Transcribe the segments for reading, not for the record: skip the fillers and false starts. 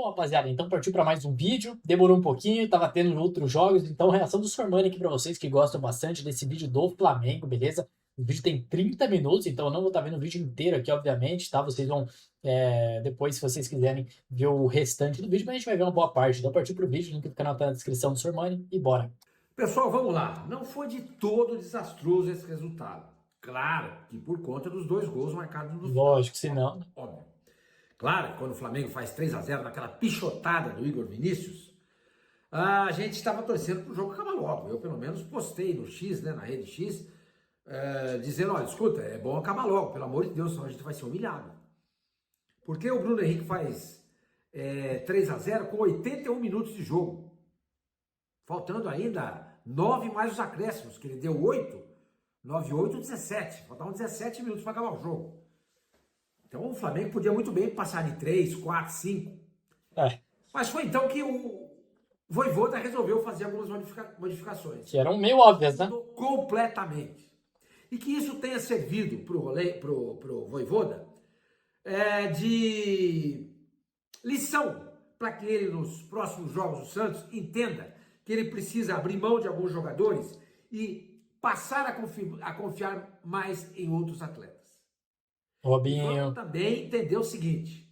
Bom, rapaziada, então partiu para mais um vídeo. Demorou um pouquinho, tava tendo outros jogos. Então, reação do Sormani aqui para vocês que gostam bastante desse vídeo do Flamengo, beleza? O vídeo tem 30 minutos, então eu não vou estar vendo o vídeo inteiro aqui, obviamente, tá? Vocês vão, depois, se vocês quiserem ver o restante do vídeo, mas a gente vai ver uma boa parte. Então, partiu pro vídeo, link do canal tá na descrição do Sormani e bora. Pessoal, vamos lá. Não foi de todo desastroso esse resultado. Claro que por conta dos 2 gols marcados no final. Lógico, se não, né? Óbvio. Claro que quando o Flamengo faz 3-0 naquela pichotada do Igor Vinícius, a gente estava torcendo para o jogo acabar logo. Eu, pelo menos, postei no X, né, na rede X, dizendo, olha, escuta, é bom acabar logo, pelo amor de Deus, senão a gente vai ser humilhado. Porque o Bruno Henrique faz 3-0 com 81 minutos de jogo. Faltando ainda 9 mais os acréscimos, que ele deu 8, 9, 8, 17. Faltavam 17 minutos para acabar o jogo. Então o Flamengo podia muito bem passar de 3, 4, 5. Mas foi então que o Vojvoda resolveu fazer algumas modificações. Que eram meio óbvias, né? Completamente. E que isso tenha servido pro Vojvoda de lição para que ele, nos próximos jogos do Santos, entenda que ele precisa abrir mão de alguns jogadores e passar a confiar mais em outros atletas. Robinho, Também entendeu o seguinte,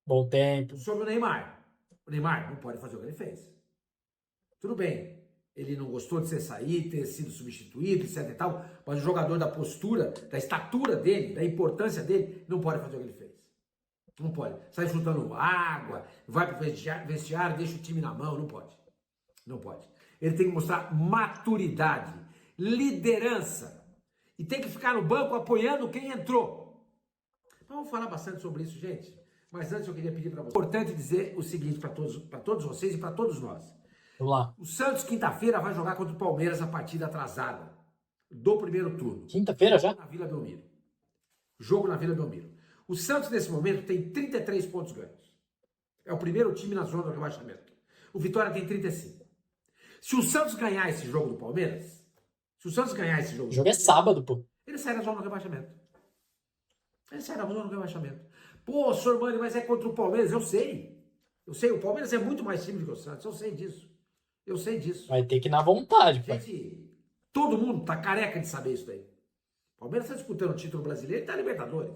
bom tempo. sobre o Neymar. O Neymar não pode fazer o que ele fez. Tudo bem, ele não gostou de sair, ter sido substituído, etc e tal, mas o jogador da postura, da estatura dele, da importância dele, não pode fazer o que ele fez. Não pode. Sai chutando água, vai pro vestiário, deixa o time na mão, não pode. Não pode. Ele tem que mostrar maturidade, liderança. E tem que ficar no banco apoiando quem entrou. Vamos falar bastante sobre isso, gente. Mas antes eu queria pedir para vocês. É importante dizer o seguinte para todos vocês e para todos nós. Vamos lá. O Santos, quinta-feira, vai jogar contra o Palmeiras a partida atrasada do primeiro turno. Quinta-feira já? Na Vila Belmiro. Jogo na Vila Belmiro. O Santos, nesse momento, tem 33 pontos ganhos. É o primeiro time na zona do rebaixamento. O Vitória tem 35. Se o Santos ganhar esse jogo do Palmeiras, O jogo é sábado, pô. ele sai da zona do rebaixamento. Ele sai da zona do rebaixamento. Pô, Sormani, mas é contra o Palmeiras. Eu sei. O Palmeiras é muito mais time do que o Santos. Eu sei disso. Vai ter que ir na vontade, pô. Gente, todo mundo tá careca de saber isso daí. O Palmeiras está disputando o título brasileiro e tá Libertadores.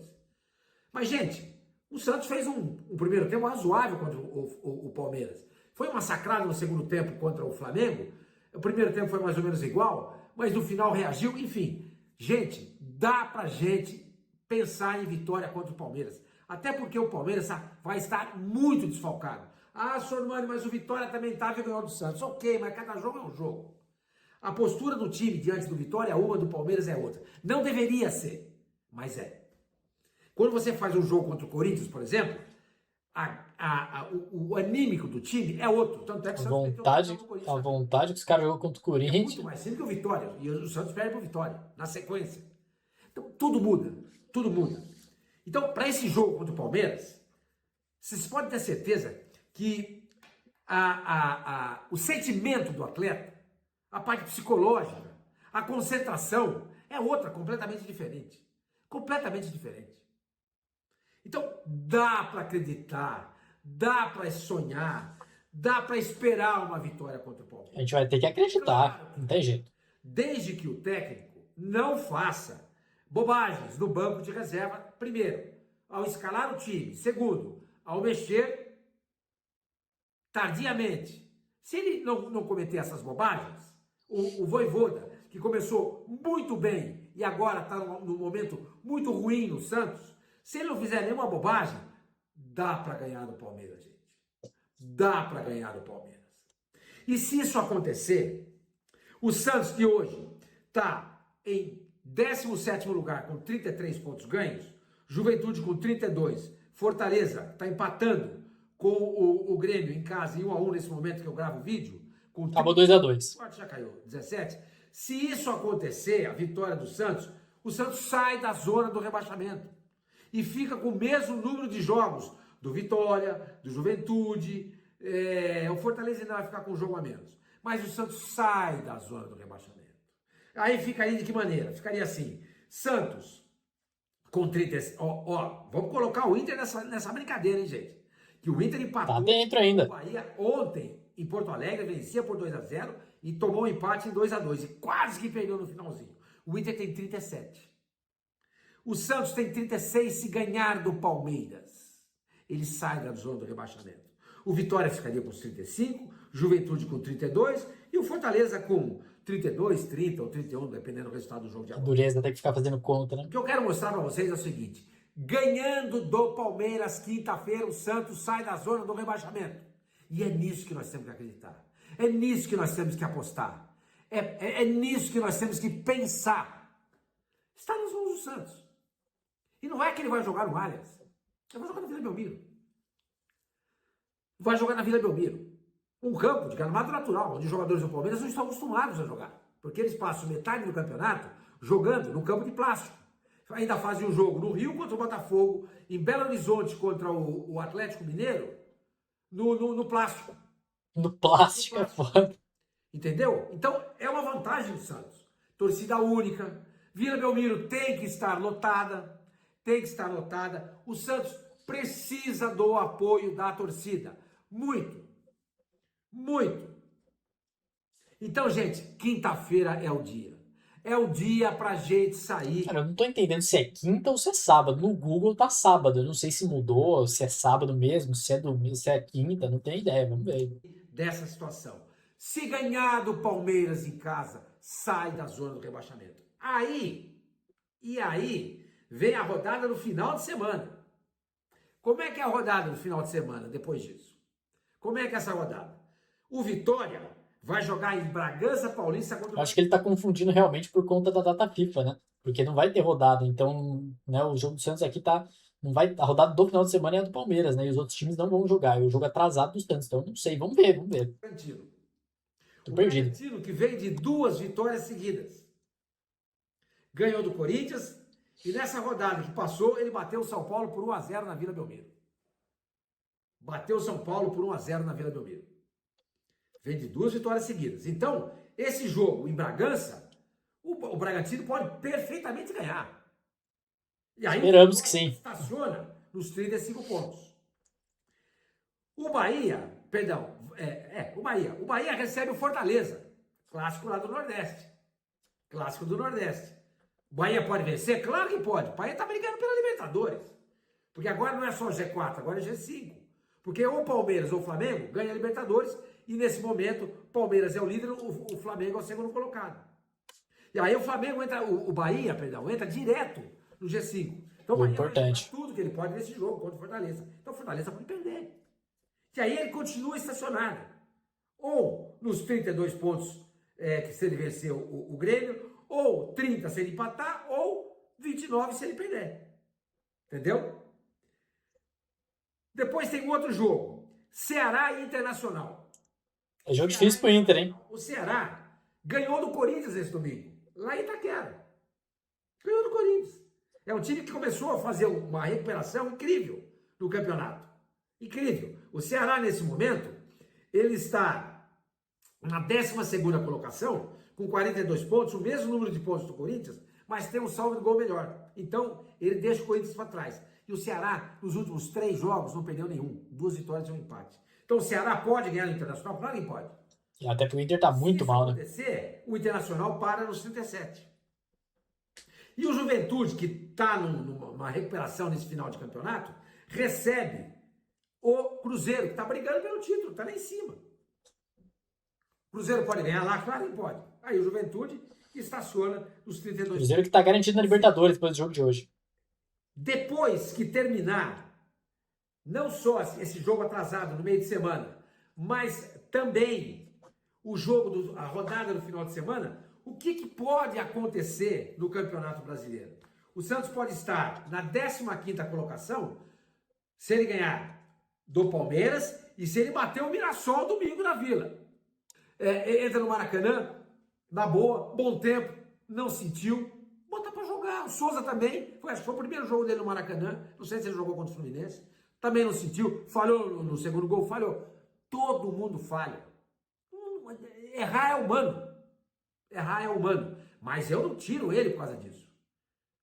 Mas, gente, o Santos fez um primeiro tempo razoável contra o Palmeiras. Foi massacrado no segundo tempo contra o Flamengo. O primeiro tempo foi mais ou menos igual, mas no final reagiu. Enfim, gente, dá pra gente pensar em vitória contra o Palmeiras. Até porque o Palmeiras vai estar muito desfalcado. Ah, Sormani, mas o Vitória também estava e ganhou do Santos. Ok, mas cada jogo é um jogo. A postura do time diante do Vitória é uma, do Palmeiras é outra. Não deveria ser, mas é. Quando você faz um jogo contra o Corinthians, por exemplo, o anímico do time é outro. Tanto é que A vontade que os caras jogam contra o é Corinthians. muito mais simples que o Vitória. E o Santos perde para o Vitória, na sequência. Então, tudo muda. Tudo muda. Então, para esse jogo contra o Palmeiras, vocês podem ter certeza que o sentimento do atleta, a parte psicológica, a concentração é outra, completamente diferente. Completamente diferente. Então, dá para acreditar, dá para sonhar, dá para esperar uma vitória contra o Palmeiras. A gente vai ter que acreditar, não tem jeito. Desde que o técnico não faça bobagens no banco de reserva, primeiro, ao escalar o time, segundo, ao mexer tardiamente. Se ele não cometer essas bobagens, o Vojvoda, que começou muito bem e agora está num momento muito ruim no Santos, se ele não fizer nenhuma bobagem, dá para ganhar do Palmeiras, gente. Dá para ganhar do Palmeiras. E se isso acontecer, o Santos de hoje está em 17º lugar com 33 pontos ganhos, Juventude com 32, Fortaleza está empatando com o Grêmio em casa em 1-1 nesse momento que eu gravo o vídeo. Acabou 2-2. Já caiu, 17. Se isso acontecer, a vitória do Santos, o Santos sai da zona do rebaixamento e fica com o mesmo número de jogos do Vitória, do Juventude. O Fortaleza ainda vai ficar com um jogo a menos. Mas o Santos sai da zona do rebaixamento. Aí ficaria de que maneira? Ficaria assim, Santos com 30... vamos colocar o Inter nessa brincadeira, hein, gente? que o Inter Tá empatou dentro o ainda. Bahia ontem em Porto Alegre, vencia por 2-0 e tomou um empate em 2-2 e quase que perdeu no finalzinho. O Inter tem 37. O Santos tem 36 se ganhar do Palmeiras. Ele sai da zona do rebaixamento. O Vitória ficaria com os 35, Juventude com 32 e o Fortaleza com 32, 30 ou 31, dependendo do resultado do jogo de A agora. dureza tem que ficar fazendo conta, né? O que eu quero mostrar para vocês é o seguinte: ganhando do Palmeiras quinta-feira, o Santos sai da zona do rebaixamento. E é nisso que nós temos que acreditar. É nisso que nós temos que apostar. É nisso que nós temos que pensar. Está nas mãos do Santos. E não é que ele vai jogar no Allianz. Ele vai jogar na Vila Belmiro. Vai jogar na Vila Belmiro. Um campo de gramado natural, onde os jogadores do Palmeiras não estão acostumados a jogar. Porque eles passam metade do campeonato jogando no campo de plástico. Ainda fazem um jogo no Rio contra o Botafogo, em Belo Horizonte contra o Atlético Mineiro, no plástico. No plástico é foda. Entendeu? Então é uma vantagem do Santos. Torcida única. Vila Belmiro tem que estar lotada. Tem que estar lotada. O Santos precisa do apoio da torcida. Muito. Muito. Então, gente, quinta-feira é o dia. É o dia pra gente sair. Cara, eu não tô entendendo se é quinta ou se é sábado. No Google tá sábado. Eu não sei se mudou, se é sábado mesmo, se é domingo, se é quinta, não tenho ideia. Vamos ver. Dessa situação. Se ganhar do Palmeiras em casa, sai da zona do rebaixamento. Aí vem a rodada no final de semana. Como é que é a rodada no final de semana depois disso? Como é que é essa rodada? O Vitória vai jogar em Bragança Paulista contra Eu acho que ele tá confundindo realmente por conta da data FIFA, né? Porque não vai ter rodada. Então, né, o jogo do Santos aqui tá. Não vai, a rodada do final de semana é a do Palmeiras, né? E os outros times não vão jogar. É o jogo atrasado do Santos. Então, não sei. Vamos ver, vamos ver. Bragantino. Tô O perdido. Bragantino que vem de 2 vitórias seguidas. Ganhou do Corinthians e nessa rodada que passou, ele bateu o São Paulo por 1-0 na Vila Belmiro. Bateu o São Paulo por 1-0 na Vila Belmiro. Vem de 2 vitórias seguidas. Então, esse jogo em Bragança, o Bragantino pode perfeitamente ganhar. E aí Esperamos que sim. estaciona nos 35 pontos. O Bahia, perdão, o Bahia recebe o Fortaleza, clássico lá do Nordeste. Clássico do Nordeste. O Bahia pode vencer? Claro que pode. O Bahia está brigando pela Libertadores. Porque agora não é só G4, agora é G5. Porque ou Palmeiras ou Flamengo ganha a Libertadores e nesse momento Palmeiras é o líder, o Flamengo é o segundo colocado. E aí o Flamengo entra, o Bahia, perdão, entra direto no G5. Então o Bahia Importante. vai jogar tudo que ele pode nesse jogo contra o Fortaleza. Então o Fortaleza pode perder. E aí ele continua estacionado. Ou nos 32 pontos que se ele vencer o Grêmio, ou 30 se ele empatar, ou 29 se ele perder. Entendeu? Depois tem outro jogo. Ceará e Internacional. É jogo difícil pro Inter, hein? O Ceará ganhou do Corinthians esse domingo, lá em Itaquera. Ganhou do Corinthians. É um time que começou a fazer uma recuperação incrível no campeonato. Incrível. O Ceará, nesse momento, ele está na 12ª colocação, com 42 pontos, o mesmo número de pontos do Corinthians, mas tem um saldo de gol melhor. Então, ele deixa o Corinthians para trás. E o Ceará, nos últimos 3 jogos, não perdeu nenhum. 2 vitórias e 1 empate. Então, o Ceará pode ganhar no Internacional? Claro que pode. Até porque o Inter tá muito mal, né? Se isso acontecer, o Internacional para nos 37. E o Juventude, que está numa recuperação nesse final de campeonato, recebe o Cruzeiro, que está brigando pelo título, está lá em cima. O Cruzeiro pode ganhar lá? Claro que pode. Aí o Juventude estaciona nos 32. Cruzeiro que tá garantido na Libertadores depois do jogo de hoje. Depois que terminar, não só esse jogo atrasado no meio de semana, mas também a rodada no final de semana, o que pode acontecer no Campeonato Brasileiro? O Santos pode estar na 15ª colocação se ele ganhar do Palmeiras e se ele bater o Mirassol domingo na Vila. Entra no Maracanã, na boa, bom tempo, não sentiu, bota pra jogar. O Souza também, acho que foi o primeiro jogo dele no Maracanã, não sei se ele jogou contra o Fluminense, também não sentiu, falhou no segundo gol, falhou. Todo mundo falha. Errar é humano. Errar é humano. Mas eu não tiro ele por causa disso.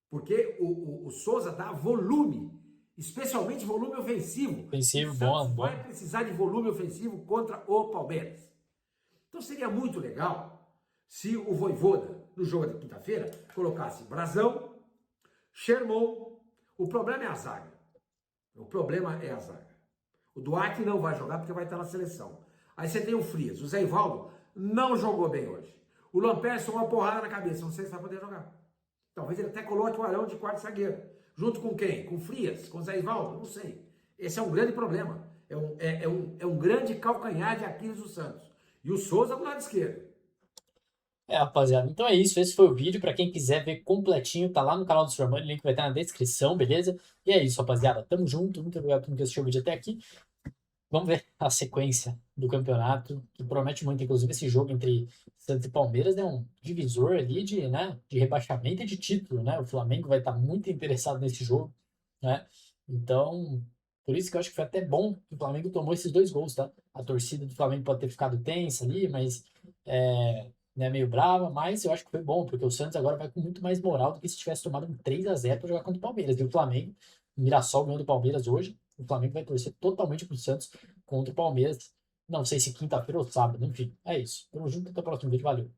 Porque o Souza dá volume especialmente volume ofensivo. Ofensivo, O bom, Santos bom. vai precisar de volume ofensivo contra o Palmeiras. Então seria muito legal se o Vojvoda, no jogo de quinta-feira, colocasse Brazão, Sherman. O problema é a zaga. O problema é a zaga. O Duarte não vai jogar porque vai estar na seleção. Aí você tem o Frias. O Zé Ivaldo não jogou bem hoje. O Lamperson uma porrada na cabeça. Não sei se vai poder jogar. Talvez ele até coloque o Arão de quarto zagueiro. Junto com quem? Com o Frias? Com o Zé Ivaldo? Não sei. Esse é um grande problema. É um grande calcanhar de Aquiles do Santos. E o Souza do lado esquerdo. Rapaziada, então é isso. Esse foi o vídeo. Pra quem quiser ver completinho, tá lá no canal do Sormani. O link vai estar na descrição, beleza? E é isso, rapaziada. Tamo junto. Muito obrigado por quem assistiu o vídeo até aqui. Vamos ver a sequência do campeonato, que promete muito. Inclusive, esse jogo entre Santos e Palmeiras é um divisor ali de, né, de rebaixamento e de título, né? O Flamengo vai estar muito interessado nesse jogo, né? Então, por isso que eu acho que foi até bom que o Flamengo tomou esses 2 gols, tá? A torcida do Flamengo pode ter ficado tensa ali, mas né, meio brava, mas eu acho que foi bom, porque o Santos agora vai com muito mais moral do que se tivesse tomado um 3-0 para jogar contra o Palmeiras. E o Flamengo, o Mirassol ganhou do Palmeiras hoje, o Flamengo vai torcer totalmente pro Santos contra o Palmeiras. Não sei se quinta-feira ou sábado, enfim. É isso. Tamo junto, até o próximo vídeo. Valeu.